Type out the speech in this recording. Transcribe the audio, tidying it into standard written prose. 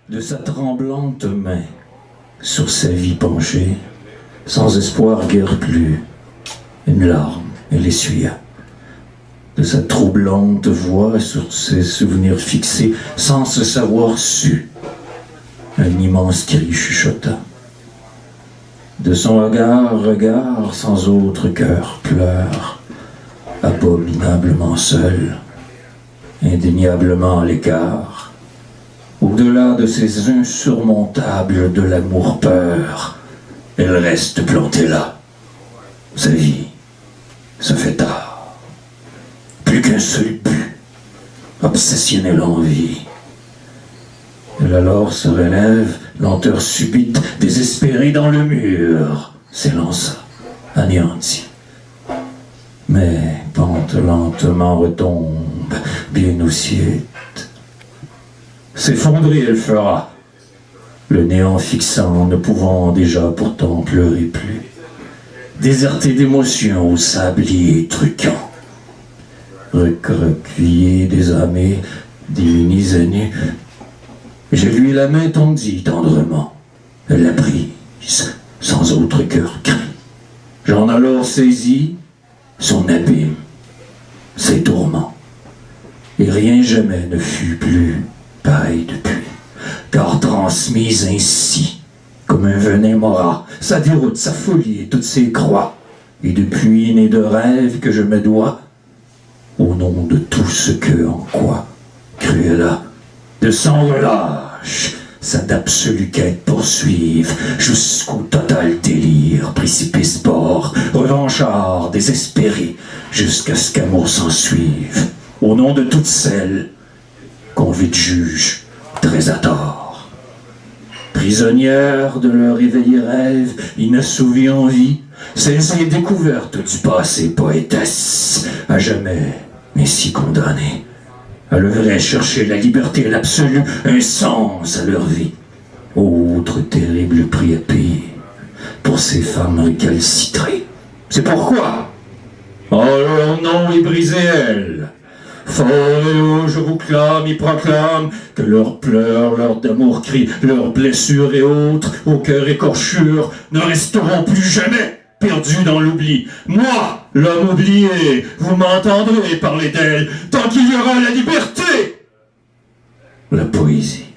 de sa tremblante main, sur sa vie penchée, sans espoir guère plus, une larme, elle essuya. De sa troublante voix, sur ses souvenirs fixés, sans se savoir su, un immense cri chuchota. De son regard, sans autre cœur, pleure, abominablement seul, indéniablement à l'écart, au-delà de ces insurmontables de l'amour-peur, elle reste plantée là. Sa vie se fait tard. Plus qu'un seul but, obsessionnelle envie. Elle alors se relève, lenteur subite, désespérée dans le mur, s'élança, anéantie. Mais pente lentement retombe, bien oussiette. S'effondrer elle fera, le néant fixant, ne pouvant déjà pourtant pleurer plus. Désertée d'émotions au sablier truquant. Recroquevillée, désarmée, démunie et nue, je lui la main tendit tendrement. Elle l'a prise, sans autre cœur cri. J'en alors saisis son abîme, ses tourments. Et rien jamais ne fut plus pareil depuis. Car transmise ainsi, comme un venin morat, sa déroute, sa folie et toutes ses croix. Et depuis né de rêve que je me dois, au nom de tout ce que, en quoi, cruella, de sans relâche, sa d'absolue quête poursuive, jusqu'au total délire, précipice bord, revanchard, désespéré, jusqu'à ce qu'amour s'ensuive, au nom de toutes celles qu'on vite juge très à tort. Prisonnière de leur éveillé rêve, inassouvis en vie, saisie découverte du passé poétesse, à jamais ainsi condamnée. Elle devrait chercher la liberté, l'absolu, un sens à leur vie. Autre terrible prix à payer pour ces femmes récalcitrées. C'est pourquoi, oh, leur nom est brisé, elles. Fort et haut, je vous clame et proclame que leurs pleurs, leurs d'amour cris, leurs blessures et autres, au cœur écorchure, ne resteront plus jamais perdus dans l'oubli. Moi, l'homme oublié, vous m'entendrez parler d'elle tant qu'il y aura la liberté. La poésie.